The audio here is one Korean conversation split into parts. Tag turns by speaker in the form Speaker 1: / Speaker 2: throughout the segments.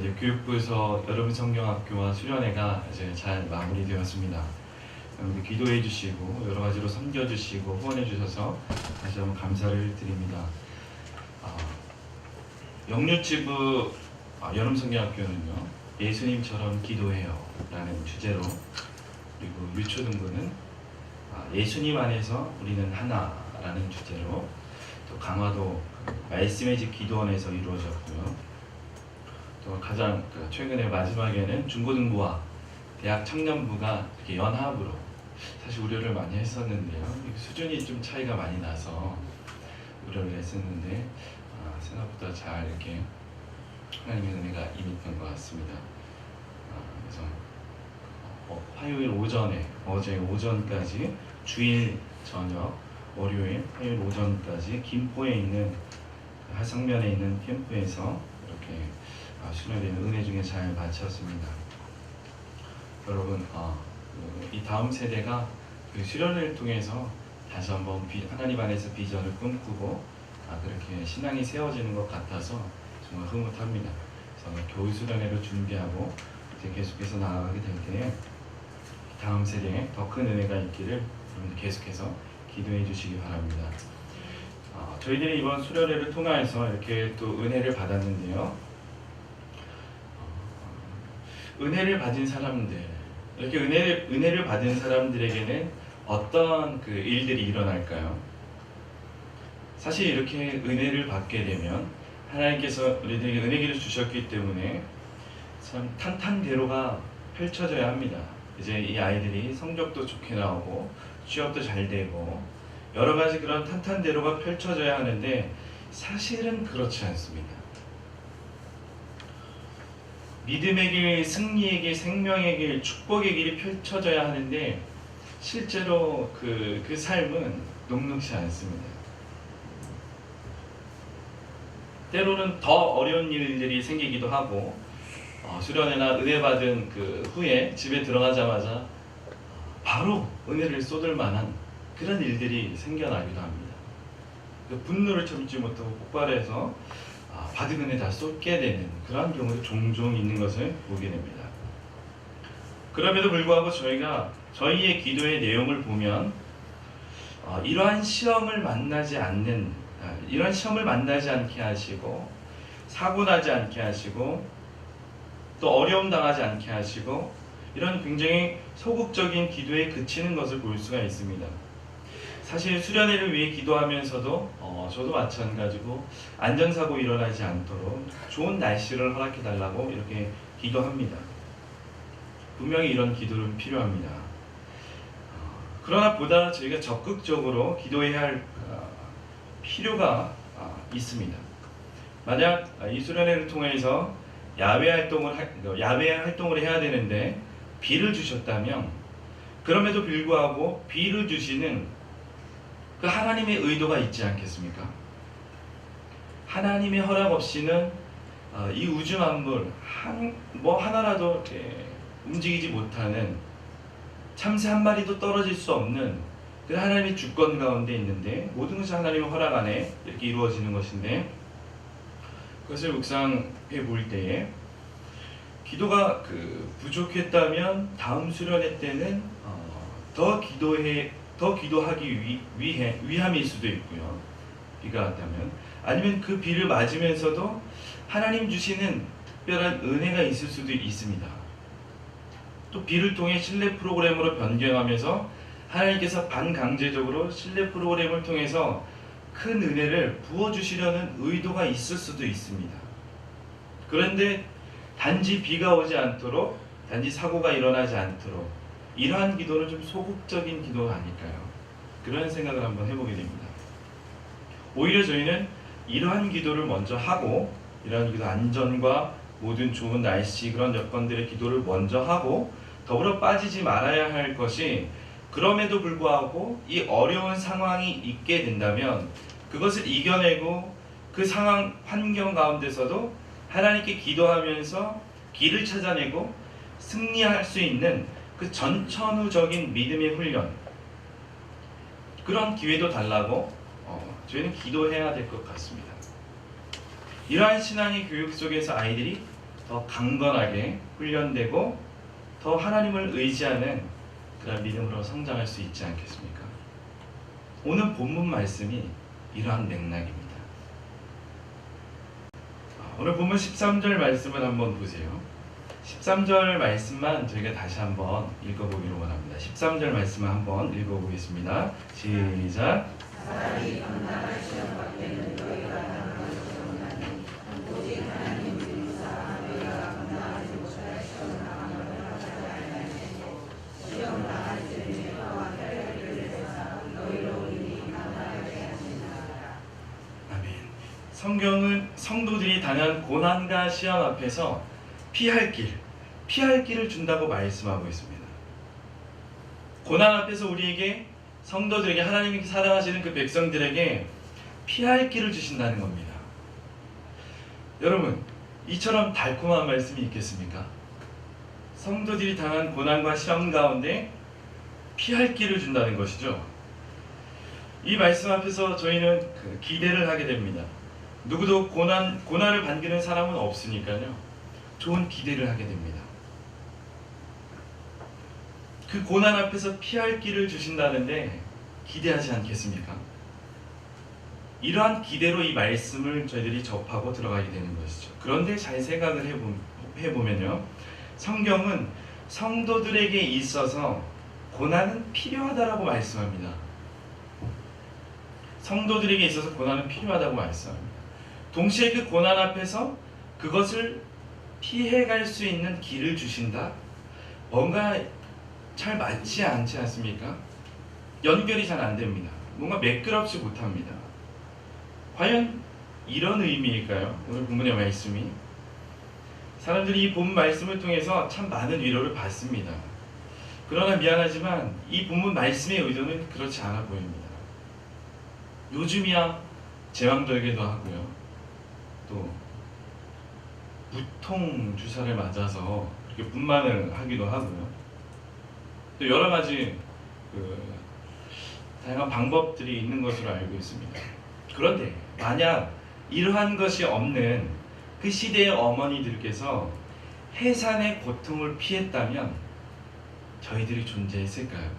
Speaker 1: 이제 교육부에서 여름 성경학교와 수련회가 이제 잘 마무리되었습니다. 여러분들 기도해 주시고 여러 가지로 섬겨 주시고 후원해 주셔서 다시 한번 감사를 드립니다. 영유치부 여름 성경학교는요, 예수님처럼 기도해요 라는 주제로, 그리고 유초등부는 예수님 안에서 우리는 하나라는 주제로, 또 강화도 말씀의 집 기도원에서 이루어졌고요. 또 가장 최근에 마지막에는 중고등부와 대학 청년부가 이렇게 연합으로, 사실 우려를 많이 했었는데요, 수준이 좀 차이가 많이 나서 우려를 했었는데 생각보다 잘 이렇게 하나님의 은혜가 임했던 것 같습니다. 그래서 화요일 오전에, 어제 오전까지, 주일 저녁, 월요일, 화요일 오전까지 김포에 있는 하성면에 있는 캠프에서 이렇게 수련회는 은혜 중에 잘 마쳤습니다. 여러분, 이 다음 세대가 그 수련회를 통해서 다시 한번 하나님 안에서 비전을 꿈꾸고 그렇게 신앙이 세워지는 것 같아서 정말 흐뭇합니다. 그래서 교회 수련회를 준비하고 이제 계속해서 나아가게 될 때에 다음 세대에 더 큰 은혜가 있기를 여러분들 계속해서 기도해 주시기 바랍니다. 저희들이 이번 수련회를 통해서 이렇게 또 은혜를 받았는데요. 은혜를 받은 사람들, 이렇게 은혜를 받은 사람들에게는 어떤 그 일들이 일어날까요? 사실 이렇게 은혜를 받게 되면 하나님께서 우리들에게 은혜를 주셨기 때문에 참 탄탄대로가 펼쳐져야 합니다. 이제 이 아이들이 성적도 좋게 나오고 취업도 잘 되고 여러 가지 그런 탄탄대로가 펼쳐져야 하는데 사실은 그렇지 않습니다. 믿음의 길, 승리의 길, 생명의 길, 축복의 길이 펼쳐져야 하는데 실제로 그 삶은 녹록지 않습니다. 때로는 더 어려운 일들이 생기기도 하고, 수련회나 은혜 받은 그 후에 집에 들어가자마자 바로 은혜를 쏟을 만한 그런 일들이 생겨나기도 합니다. 그 분노를 참지 못하고 폭발해서 받은 은혜 다 쏟게 되는 그런 경우도 종종 있는 것을 보게 됩니다. 그럼에도 불구하고 저희가 저희의 기도의 내용을 보면 이러한 시험을 만나지 않게 하시고, 사고 나지 않게 하시고, 또 어려움 당하지 않게 하시고, 이런 굉장히 소극적인 기도에 그치는 것을 볼 수가 있습니다. 사실 수련회를 위해 기도하면서도 저도 마찬가지고 안전사고 일어나지 않도록 좋은 날씨를 허락해 달라고 이렇게 기도합니다. 분명히 이런 기도는 필요합니다. 그러나 보다 저희가 적극적으로 기도해야 할 필요가 있습니다. 만약 이 수련회를 통해서 야외 활동을 해야 되는데 비를 주셨다면, 그럼에도 불구하고 비를 주시는 그 하나님의 의도가 있지 않겠습니까? 하나님의 허락 없이는 이 우주 만물 하나라도 움직이지 못하는, 참새 한 마리도 떨어질 수 없는 그 하나님의 주권 가운데 있는데, 모든 것이 하나님의 허락 안에 이렇게 이루어지는 것인데, 그것을 묵상해 볼 때에 기도가 부족했다면 다음 수련회 때는 더 기도하기 위함일 수도 있고요. 비가 왔다면, 아니면 그 비를 맞으면서도 하나님 주시는 특별한 은혜가 있을 수도 있습니다. 또 비를 통해 실내 프로그램으로 변경하면서 하나님께서 반강제적으로 실내 프로그램을 통해서 큰 은혜를 부어주시려는 의도가 있을 수도 있습니다. 그런데 단지 비가 오지 않도록, 단지 사고가 일어나지 않도록, 이러한 기도는 좀 소극적인 기도가 아닐까요? 그런 생각을 한번 해보게 됩니다. 오히려 저희는 이러한 기도를 먼저 하고, 이러한 기도, 안전과 모든 좋은 날씨, 그런 여건들의 기도를 먼저 하고, 더불어 빠지지 말아야 할 것이, 그럼에도 불구하고 이 어려운 상황이 있게 된다면 그것을 이겨내고 그 상황, 환경 가운데서도 하나님께 기도하면서 길을 찾아내고 승리할 수 있는 그 전천후적인 믿음의 훈련, 그런 기회도 달라고 저희는 기도해야 될 것 같습니다. 이러한 신앙의 교육 속에서 아이들이 더 강건하게 훈련되고 더 하나님을 의지하는 그런 믿음으로 성장할 수 있지 않겠습니까? 오늘 본문 말씀이 이러한 맥락입니다. 오늘 본문 13절 말씀을 한번 보세요. 13절 말씀만 저희가 다시 한번 읽어보기로 원합니다. 13절 말씀을 한번 읽어보겠습니다. 시작.
Speaker 2: 사람이 감당할 시험 밖에는 너희가 당하지 못하니 오직 하나님 주사 너희가 감당하지 못할 시험을 당하는 하지 아니하시니 시험 당할 때에 너와 혈혈을 내사 너희로 이미 감당하게 하시니라.
Speaker 1: 아멘. 성경은 성도들이 당한 고난과 시험 앞에서 피할 길을 준다고 말씀하고 있습니다. 고난 앞에서 우리에게, 성도들에게, 하나님이 사랑하시는 그 백성들에게 피할 길을 주신다는 겁니다. 여러분, 이처럼 달콤한 말씀이 있겠습니까? 성도들이 당한 고난과 시험 가운데 피할 길을 준다는 것이죠. 이 말씀 앞에서 저희는 기대를 하게 됩니다. 누구도 고난을 반기는 사람은 없으니까요. 좋은 기대를 하게 됩니다. 그 고난 앞에서 피할 길을 주신다는데 기대하지 않겠습니까? 이러한 기대로 이 말씀을 저희들이 접하고 들어가게 되는 것이죠. 그런데 잘 생각을 해보면요. 성경은 성도들에게 있어서 고난은 필요하다라고 말씀합니다. 성도들에게 있어서 고난은 필요하다고 말씀합니다. 동시에 그 고난 앞에서 그것을 피해갈 수 있는 길을 주신다? 뭔가 잘 맞지 않지 않습니까? 연결이 잘 안 됩니다. 뭔가 매끄럽지 못합니다. 과연 이런 의미일까요? 오늘 본문의 말씀이 사람들이 이 본 말씀을 통해서 참 많은 위로를 받습니다. 그러나 미안하지만 이 본문 말씀의 의도는 그렇지 않아 보입니다. 요즘이야 제왕절개도 하고요. 또 무통 주사를 맞아서 그렇게 분만을 하기도 하고요. 또 여러 가지 다양한 방법들이 있는 것으로 알고 있습니다. 그런데 만약 이러한 것이 없는 그 시대의 어머니들께서 해산의 고통을 피했다면 저희들이 존재했을까요?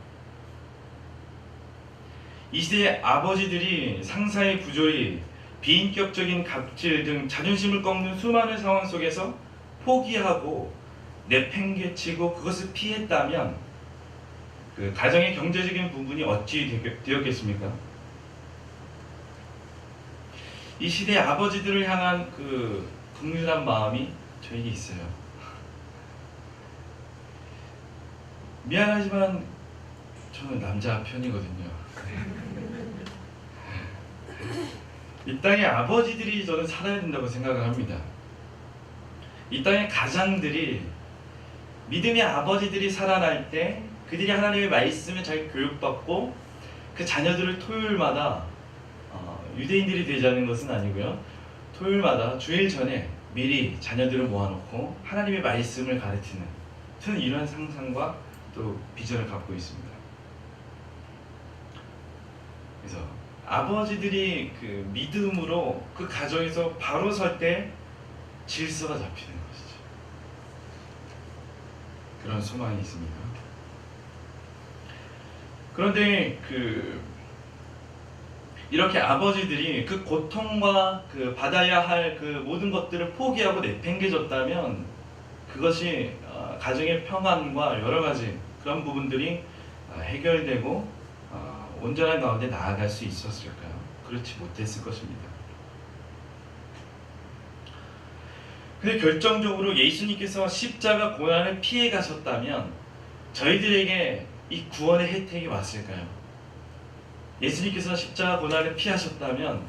Speaker 1: 이 시대의 아버지들이 상사의 부조리, 비인격적인 갑질 등 자존심을 꺾는 수많은 상황 속에서 포기하고 내팽개치고 그것을 피했다면 그 가정의 경제적인 부분이 어찌 되었겠습니까? 이 시대의 아버지들을 향한 그 긍휼한 마음이 저에게 있어요. 미안하지만 저는 남자 편이거든요. 이 땅의 아버지들이 저는 살아야 된다고 생각을 합니다. 이 땅의 가장들이, 믿음의 아버지들이 살아날 때 그들이 하나님의 말씀을 잘 교육받고 그 자녀들을 토요일마다 유대인들이 되자는 것은 아니고요. 토요일마다 주일 전에 미리 자녀들을 모아놓고 하나님의 말씀을 가르치는, 저는 이러한 상상과 또 비전을 갖고 있습니다. 그래서 아버지들이 그 믿음으로 그 가정에서 바로 설 때 질서가 잡히는 것이죠. 그런 소망이 있습니다. 그런데 이렇게 아버지들이 그 고통과 그 받아야 할 그 모든 것들을 포기하고 내팽개졌다면 그것이 가정의 평안과 여러 가지 그런 부분들이 해결되고 온전한 가운데 나아갈 수 있었을까요? 그렇지 못했을 것입니다. 근데 결정적으로 예수님께서 십자가 고난을 피해 가셨다면 저희들에게 이 구원의 혜택이 왔을까요? 예수님께서 십자가 고난을 피하셨다면,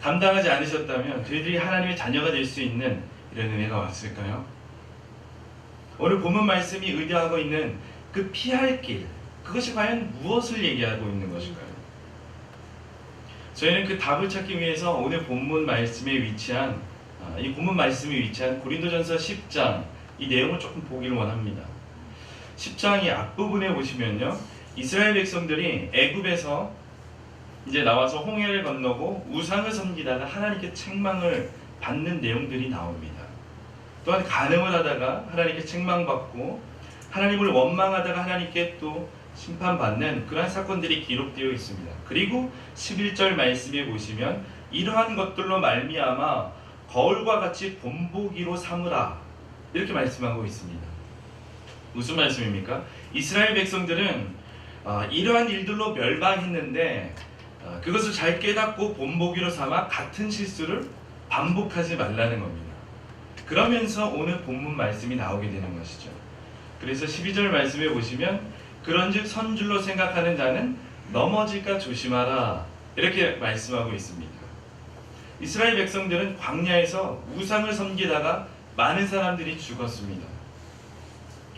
Speaker 1: 감당하지 않으셨다면 저희들이 하나님의 자녀가 될 수 있는 이런 은혜가 왔을까요? 오늘 본문 말씀이 의도하고 있는 그 피할 길, 그것이 과연 무엇을 얘기하고 있는 것일까요? 저희는 그 답을 찾기 위해서 오늘 본문 말씀에 위치한 이 본문 말씀에 위치한 고린도전서 10장 이 내용을 조금 보기를 원합니다. 10장 이 앞부분에 보시면요, 이스라엘 백성들이 애굽에서 이제 나와서 홍해를 건너고 우상을 섬기다가 하나님께 책망을 받는 내용들이 나옵니다. 또한 간음을 하다가 하나님께 책망받고 하나님을 원망하다가 하나님께 또 심판받는 그러한 사건들이 기록되어 있습니다. 그리고 11절 말씀에 보시면 이러한 것들로 말미암아 거울과 같이 본보기로 삼으라 이렇게 말씀하고 있습니다. 무슨 말씀입니까? 이스라엘 백성들은 이러한 일들로 멸망했는데 그것을 잘 깨닫고 본보기로 삼아 같은 실수를 반복하지 말라는 겁니다. 그러면서 오늘 본문 말씀이 나오게 되는 것이죠. 그래서 12절 말씀에 보시면 그런즉 선줄로 생각하는 자는 넘어질까 조심하라 이렇게 말씀하고 있습니다. 이스라엘 백성들은 광야에서 우상을 섬기다가 많은 사람들이 죽었습니다.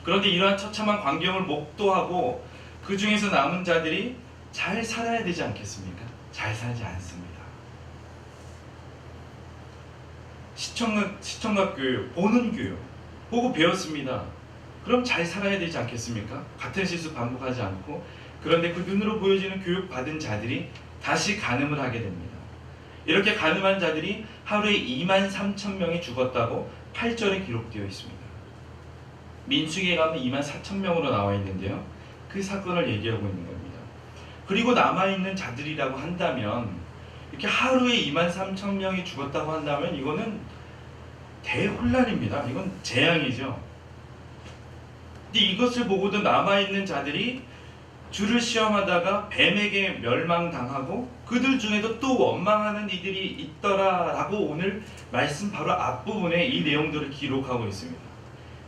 Speaker 1: 그런데 이러한 처참한 광경을 목도하고 그 중에서 남은 자들이 잘 살아야 되지 않겠습니까? 잘 살지 않습니다. 시청각 교육, 보는 교육, 보고 배웠습니다. 그럼 잘 살아야 되지 않겠습니까? 같은 실수 반복하지 않고. 그런데 그 눈으로 보여지는 교육 받은 자들이 다시 간음을 하게 됩니다. 이렇게 간음한 자들이 하루에 23,000명이 죽었다고 8절에 기록되어 있습니다. 민수기에 가면 24,000명으로 나와 있는데요. 그 사건을 얘기하고 있는 겁니다. 그리고 남아있는 자들이라고 한다면 이렇게 하루에 23,000명이 죽었다고 한다면 이거는 대혼란입니다. 이건 재앙이죠. 근데 이것을 보고도 남아있는 자들이 주를 시험하다가 뱀에게 멸망당하고 그들 중에도 또 원망하는 이들이 있더라라고 오늘 말씀 바로 앞부분에 이 내용들을 기록하고 있습니다.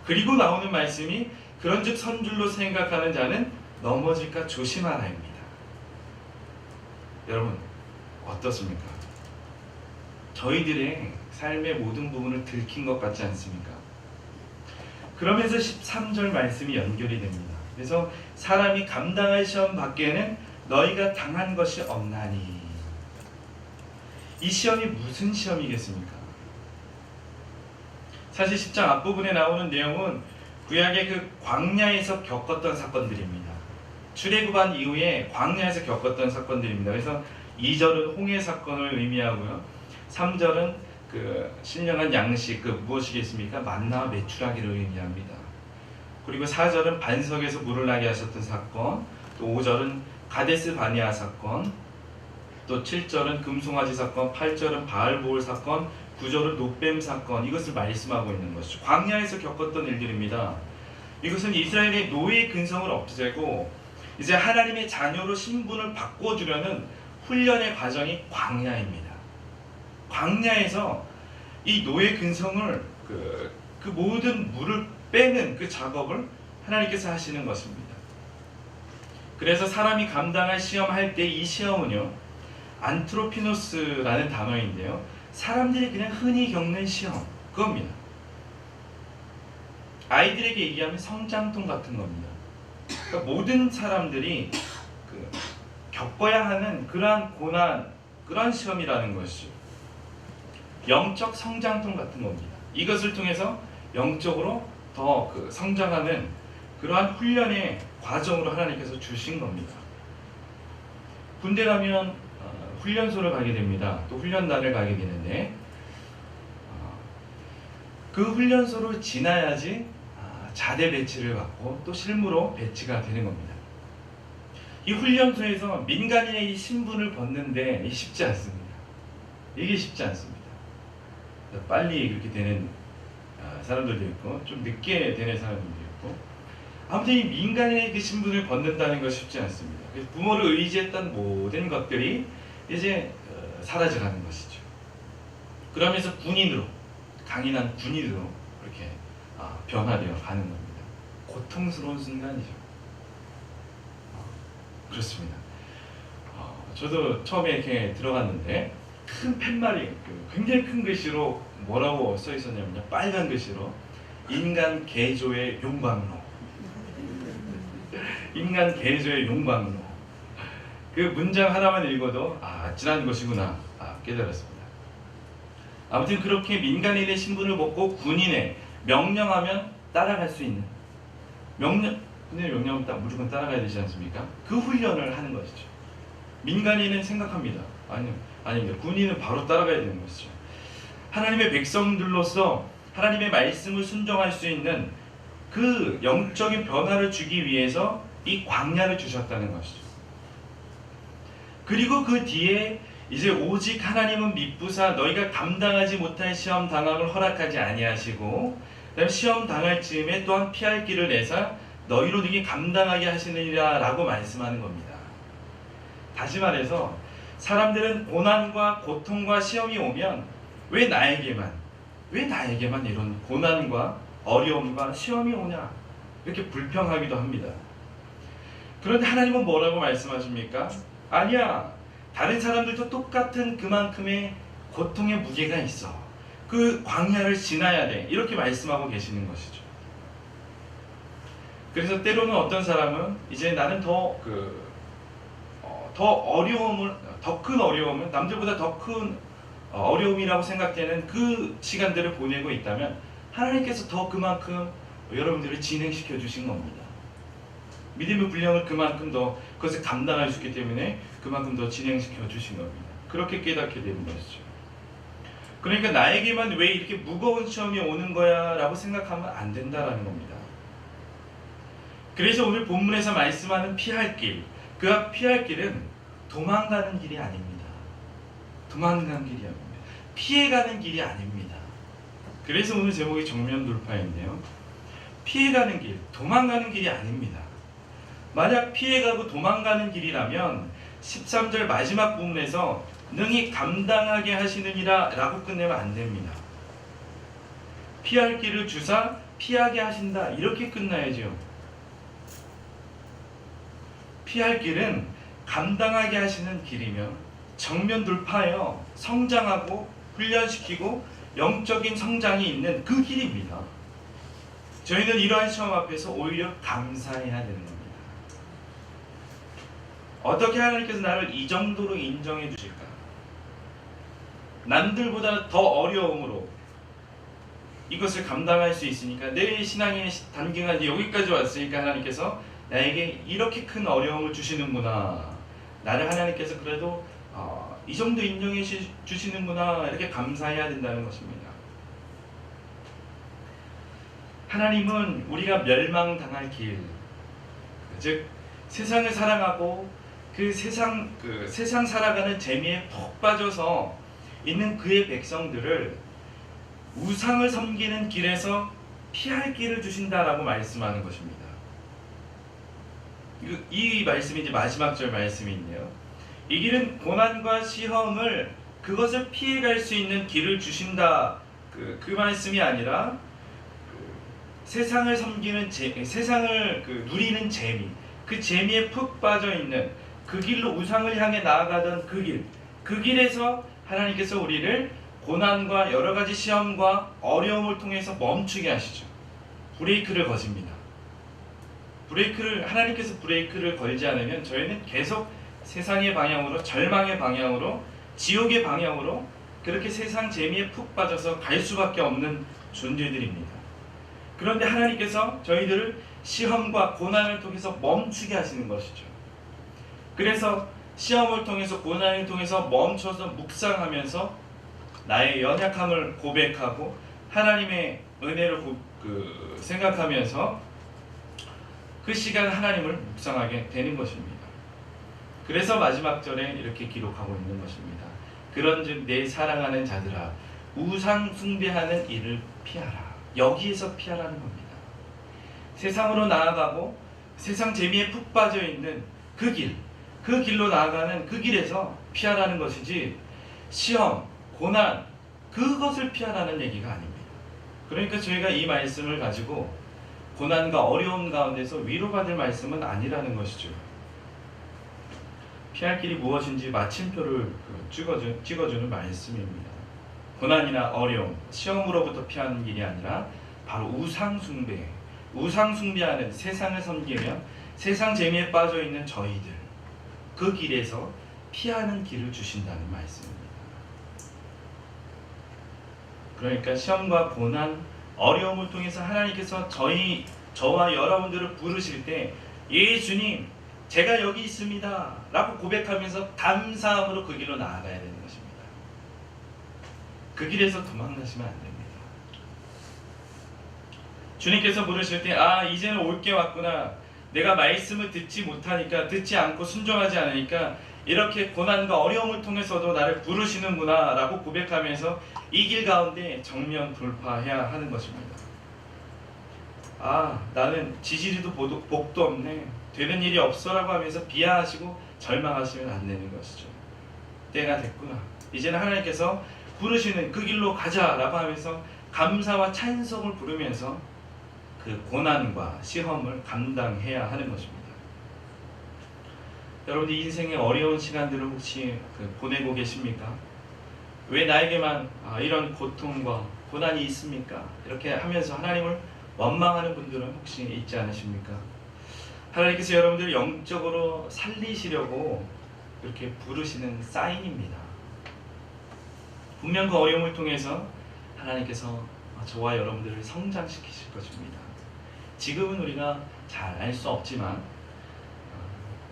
Speaker 1: 그리고 나오는 말씀이 그런즉 선줄로 생각하는 자는 넘어질까 조심하라입니다. 여러분 어떻습니까? 저희들의 삶의 모든 부분을 들킨 것 같지 않습니까? 그러면서 13절 말씀이 연결이 됩니다. 그래서 사람이 감당할 시험 밖에는 너희가 당한 것이 없나니. 이 시험이 무슨 시험이겠습니까? 사실 10장 앞부분에 나오는 내용은 구약의 그 광야에서 겪었던 사건들입니다. 출애굽한 이후에 광야에서 겪었던 사건들입니다. 그래서 2절은 홍해 사건을 의미하고요. 3절은 그 신령한 양식, 그 무엇이겠습니까? 만나와 메추라기를 의미합니다. 그리고 4절은 반석에서 물을 나게 하셨던 사건, 또 5절은 가데스 바네아 사건, 또 7절은 금송아지 사건, 8절은 바알보올 사건, 9절은 놋뱀 사건, 이것을 말씀하고 있는 것이죠. 광야에서 겪었던 일들입니다. 이것은 이스라엘의 노예 근성을 없애고 이제 하나님의 자녀로 신분을 바꿔주려는 훈련의 과정이 광야입니다. 광야에서 이 노예 근성을 그 모든 물을 빼는 그 작업을 하나님께서 하시는 것입니다. 그래서 사람이 감당할 시험할 때 이 시험은요, 안트로피노스라는 단어인데요, 사람들이 그냥 흔히 겪는 시험, 그겁니다. 아이들에게 얘기하면 성장통 같은 겁니다. 그러니까 모든 사람들이 겪어야 하는 그러한 고난, 그러한 시험이라는 것이죠. 영적 성장통 같은 겁니다. 이것을 통해서 영적으로 더 성장하는 그러한 훈련의 과정으로 하나님께서 주신 겁니다. 군대 가면 훈련소를 가게 됩니다. 또 훈련단을 가게 되는데 그 훈련소를 지나야지 자대 배치를 받고 또 실무로 배치가 되는 겁니다. 이 훈련소에서 민간인의 이 신분을 벗는데 쉽지 않습니다. 이게 쉽지 않습니다. 빨리 그렇게 되는 사람들도 있고 좀 늦게 되는 사람들도 있고, 아무튼 이 민간인의 그 신분을 벗는다는 것이 쉽지 않습니다. 그래서 부모를 의지했던 모든 것들이 이제 사라져가는 것이죠. 그러면서 군인으로, 강인한 군인으로 그렇게 변화되어 가는 겁니다. 고통스러운 순간이죠. 그렇습니다. 저도 처음에 이렇게 들어갔는데 큰 팻말이 굉장히 큰 글씨로 뭐라고 써 있었냐면요, 빨간 글씨로 인간 개조의 용광로. 인간 개조의 용광로. 그 문장 하나만 읽어도 지난 것이구나 깨달았습니다. 아무튼 그렇게 민간인의 신분을 벗고 군인의 명령하면 따라갈 수 있는, 군인의 명령하면 무조건 따라가야 되지 않습니까? 그 훈련을 하는 것이죠. 민간인은 생각합니다. 아닙니다. 군인은 바로 따라가야 되는 것이죠. 하나님의 백성들로서 하나님의 말씀을 순종할 수 있는 그 영적인 변화를 주기 위해서 이 광야를 주셨다는 것이죠. 그리고 그 뒤에 이제 오직 하나님은 미쁘사 너희가 감당하지 못할 시험 당함을 허락하지 아니하시고 그다음 시험 당할 즈음에 또한 피할 길을 내사 너희로 능히 감당하게 하시느니라 라고 말씀하는 겁니다. 다시 말해서 사람들은 고난과 고통과 시험이 오면 왜 나에게만 이런 고난과 어려움과 시험이 오냐 이렇게 불평하기도 합니다. 그런데 하나님은 뭐라고 말씀하십니까? 아니야, 다른 사람들도 똑같은 그만큼의 고통의 무게가 있어. 그 광야를 지나야 돼. 이렇게 말씀하고 계시는 것이죠. 그래서 때로는 어떤 사람은 이제 나는 더 큰 어려움을 남들보다 더 큰 어려움이라고 생각되는 그 시간들을 보내고 있다면 하나님께서 더 그만큼 여러분들을 진행시켜 주신 겁니다. 믿음의 분량을 그만큼 더 그것을 감당할 수 있기 때문에 그만큼 더 진행시켜 주신 겁니다. 그렇게 깨닫게 되는 것이죠. 그러니까 나에게만 왜 이렇게 무거운 시험이 오는 거야 라고 생각하면 안 된다라는 겁니다. 그래서 오늘 본문에서 말씀하는 피할 길, 그 피할 길은 도망가는 길이 아닙니다. 도망가는 길이 아닙니다. 피해가는 길이 아닙니다. 그래서 오늘 제목이 정면 돌파인데요. 피해가는 길, 도망가는 길이 아닙니다. 만약 피해가고 도망가는 길이라면 13절 마지막 부분에서 능히 감당하게 하시느니라 라고 끝내면 안 됩니다. 피할 길을 주사 피하게 하신다 이렇게 끝나야죠. 피할 길은 감당하게 하시는 길이며 정면 돌파하여 성장하고 훈련시키고 영적인 성장이 있는 그 길입니다. 저희는 이러한 시험 앞에서 오히려 감사해야 되는 겁니다. 어떻게 하나님께서 나를 이 정도로 인정해 주실까? 남들보다 더 어려움으로 이것을 감당할 수 있으니까 내 신앙의 단계가 여기까지 왔으니까 하나님께서 나에게 이렇게 큰 어려움을 주시는구나. 나를 하나님께서 그래도 이 정도 인정해 주시는구나. 이렇게 감사해야 된다는 것입니다. 하나님은 우리가 멸망당할 길, 즉 세상을 사랑하고 그 세상 살아가는 재미에 푹 빠져서 있는 그의 백성들을 우상을 섬기는 길에서 피할 길을 주신다라고 말씀하는 것입니다. 이 말씀이 이제 마지막 절 말씀인데요. 이 길은 고난과 시험을 그것을 피해갈 수 있는 길을 주신다. 그 말씀이 아니라 세상을 섬기는 세상을 누리는 재미, 그 재미에 푹 빠져 있는 그 길로 우상을 향해 나아가던 그 길에서 하나님께서 우리를 고난과 여러 가지 시험과 어려움을 통해서 멈추게 하시죠. 브레이크를 거십니다. 하나님께서 브레이크를 걸지 않으면 저희는 계속 세상의 방향으로, 절망의 방향으로, 지옥의 방향으로 그렇게 세상 재미에 푹 빠져서 갈 수밖에 없는 존재들입니다. 그런데 하나님께서 저희들을 시험과 고난을 통해서 멈추게 하시는 것이죠. 그래서 시험을 통해서 고난을 통해서 멈춰서 묵상하면서 나의 연약함을 고백하고 하나님의 은혜를 생각하면서 그 시간 하나님을 묵상하게 되는 것입니다. 그래서 마지막 절에 이렇게 기록하고 있는 것입니다. 그런즉 내 사랑하는 자들아 우상 숭배하는 일을 피하라. 여기에서 피하라는 겁니다. 세상으로 나아가고 세상 재미에 푹 빠져 있는 그 길로 나아가는 그 길에서 피하라는 것이지 시험, 고난 그것을 피하라는 얘기가 아닙니다. 그러니까 저희가 이 말씀을 가지고 고난과 어려움 가운데서 위로받을 말씀은 아니라는 것이죠. 피할 길이 무엇인지 마침표를 찍어주는 말씀입니다. 고난이나 어려움, 시험으로부터 피하는 길이 아니라 바로 우상숭배하는 세상을 섬기며 세상 재미에 빠져있는 저희들 그 길에서 피하는 길을 주신다는 말씀입니다. 그러니까 시험과 고난, 어려움을 통해서 하나님께서 저와 여러분들을 부르실 때 예수님 제가 여기 있습니다 라고 고백하면서 감사함으로 그 길로 나아가야 되는 것입니다. 그 길에서 도망가시면 안 됩니다. 주님께서 부르실 때 이제는 올 게 왔구나. 내가 말씀을 듣지 못하니까, 듣지 않고 순종하지 않으니까 이렇게 고난과 어려움을 통해서도 나를 부르시는구나 라고 고백하면서 이 길 가운데 정면 돌파해야 하는 것입니다. 나는 지지리도 복도 없네, 되는 일이 없어라고 하면서 비하하시고 절망하시면 안 되는 것이죠. 때가 됐구나, 이제는 하나님께서 부르시는 그 길로 가자라고 하면서 감사와 찬송을 부르면서 그 고난과 시험을 감당해야 하는 것입니다. 여러분들 인생의 어려운 시간들을 혹시 보내고 계십니까? 왜 나에게만 이런 고통과 고난이 있습니까? 이렇게 하면서 하나님을 원망하는 분들은 혹시 있지 않으십니까? 하나님께서 여러분들을 영적으로 살리시려고 이렇게 부르시는 사인입니다. 분명 그 어려움을 통해서 하나님께서 저와 여러분들을 성장시키실 것입니다. 지금은 우리가 잘 알 수 없지만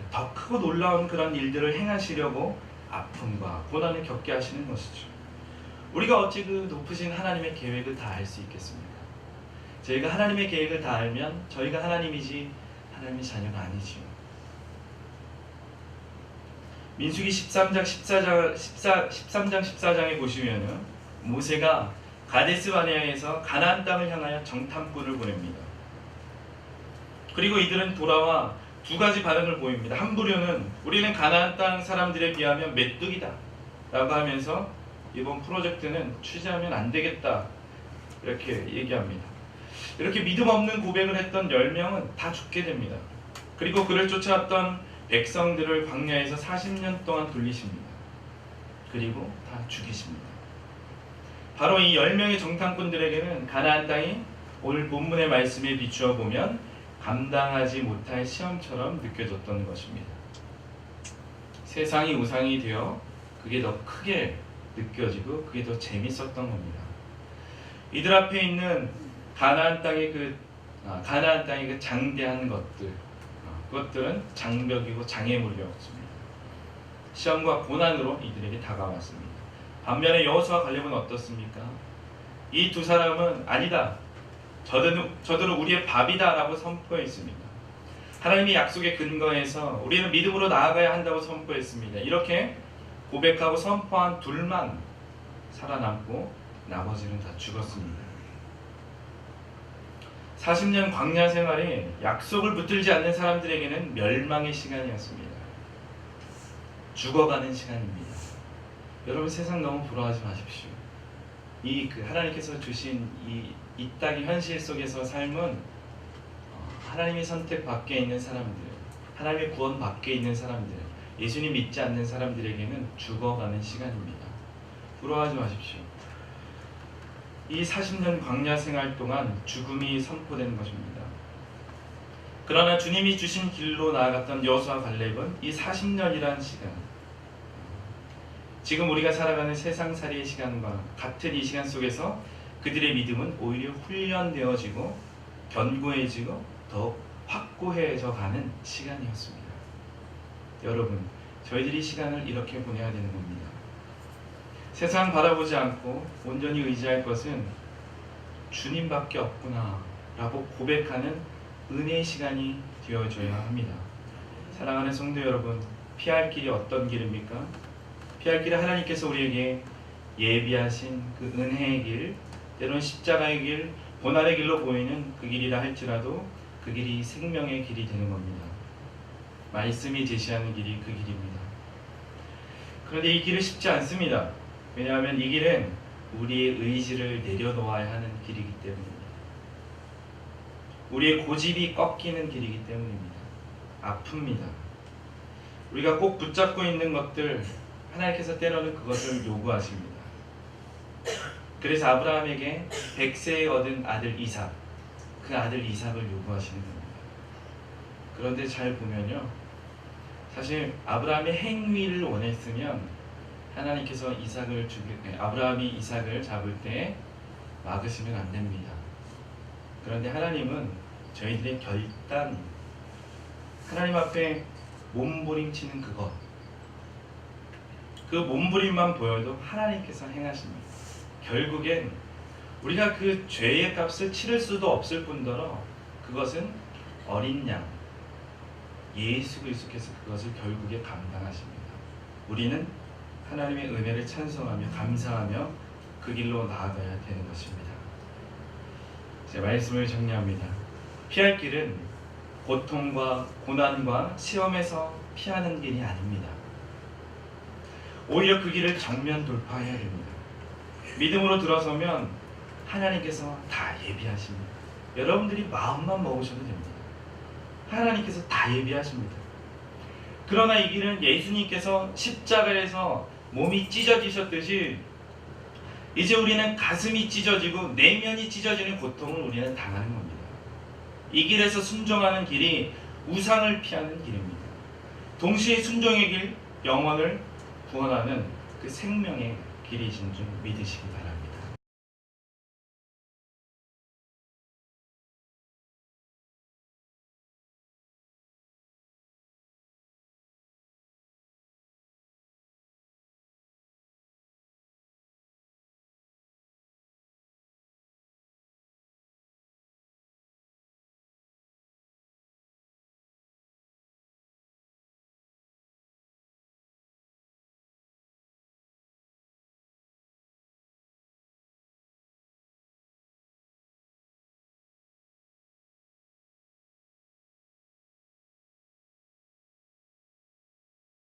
Speaker 1: 더 크고 놀라운 그런 일들을 행하시려고 아픔과 고난을 겪게 하시는 것이죠. 우리가 어찌 그 높으신 하나님의 계획을 다 알 수 있겠습니까? 저희가 하나님의 계획을 다 알면 저희가 하나님이지 하나님의 자녀가 아니지요. 민수기 13장 14장에 보시면은 모세가 가데스 바네아에서 가나안 땅을 향하여 정탐꾼을 보냅니다. 그리고 이들은 돌아와 두 가지 반응을 보입니다. 한 부류는 우리는 가나안 땅 사람들에 비하면 메뚜기다 라고 하면서 이번 프로젝트는 취재하면 안 되겠다 이렇게 얘기합니다. 이렇게 믿음 없는 고백을 했던 10명은 다 죽게 됩니다. 그리고 그를 쫓아왔던 백성들을 광야에서 40년 동안 돌리십니다. 그리고 다 죽이십니다. 바로 이 10명의 정탐꾼들에게는 가나안 땅이 오늘 본문의 말씀에 비추어 보면 감당하지 못할 시험처럼 느껴졌던 것입니다. 세상이 우상이 되어 그게 더 크게 느껴지고 그게 더 재밌었던 겁니다. 이들 앞에 있는 가나안 땅의 그 장대한 것들, 그것들은 장벽이고 장애물이었습니다. 시험과 고난으로 이들에게 다가왔습니다. 반면에 여호수아 갈렙은 어떻습니까? 이 두 사람은 아니다, 저들은 우리의 밥이다 라고 선포했습니다. 하나님의 약속에 근거해서 우리는 믿음으로 나아가야 한다고 선포했습니다. 이렇게 고백하고 선포한 둘만 살아남고 나머지는 다 죽었습니다. 40년 광야 생활에 약속을 붙들지 않는 사람들에게는 멸망의 시간이었습니다. 죽어가는 시간입니다. 여러분, 세상 너무 부러워하지 마십시오. 하나님께서 주신 이 땅의 현실 속에서 삶은 하나님의 선택 밖에 있는 사람들, 하나님의 구원 밖에 있는 사람들, 예수님 믿지 않는 사람들에게는 죽어가는 시간입니다. 부러워하지 마십시오. 이 40년 광야 생활 동안 죽음이 선포된 것입니다. 그러나 주님이 주신 길로 나아갔던 여호수아 갈렙은 이 40년이라는 시간, 지금 우리가 살아가는 세상살이의 시간과 같은 이 시간 속에서 그들의 믿음은 오히려 훈련되어지고 견고해지고 더욱 확고해져 가는 시간이었습니다. 여러분, 저희들이 시간을 이렇게 보내야 되는 겁니다. 세상 바라보지 않고 온전히 의지할 것은 주님밖에 없구나 라고 고백하는 은혜의 시간이 되어줘야 합니다. 사랑하는 성도 여러분, 피할 길이 어떤 길입니까? 피할 길은 하나님께서 우리에게 예비하신 그 은혜의 길, 때로는 십자가의 길, 고난의 길로 보이는 그 길이라 할지라도 그 길이 생명의 길이 되는 겁니다. 말씀이 제시하는 길이 그 길입니다. 그런데 이 길은 쉽지 않습니다. 왜냐하면 이 길은 우리의 의지를 내려놓아야 하는 길이기 때문입니다. 우리의 고집이 꺾이는 길이기 때문입니다. 아픕니다. 우리가 꼭 붙잡고 있는 것들, 하나님께서 때로는 그것을 요구하십니다. 그래서 아브라함에게 100세에 얻은 아들 이삭, 그 아들 이삭을 요구하시는 겁니다. 그런데 잘 보면요, 사실 아브라함의 행위를 원했으면 하나님께서 아브라함이 이삭을 잡을 때 막으시면 안 됩니다. 그런데 하나님은 저희들의 결단, 하나님 앞에 몸부림치는 그것, 그 몸부림만 보여도 하나님께서 행하십니다. 결국엔 우리가 그 죄의 값을 치를 수도 없을 뿐더러 그것은 어린 양 예수 그리스도께서 그것을 결국에 감당하십니다. 우리는 하나님의 은혜를 찬송하며 감사하며 그 길로 나아가야 되는 것입니다. 제 말씀을 정리합니다. 피할 길은 고통과 고난과 시험에서 피하는 길이 아닙니다. 오히려 그 길을 정면 돌파해야 됩니다. 믿음으로 들어서면 하나님께서 다 예비하십니다. 여러분들이 마음만 먹으셔도 됩니다. 하나님께서 다 예비하십니다. 그러나 이 길은 예수님께서 십자가에서 몸이 찢어지셨듯이 이제 우리는 가슴이 찢어지고 내면이 찢어지는 고통을 우리는 당하는 겁니다. 이 길에서 순종하는 길이 우상을 피하는 길입니다. 동시에 순종의 길, 영혼을 구원하는 그 생명의 길이신 줄 믿으시기 바랍니다.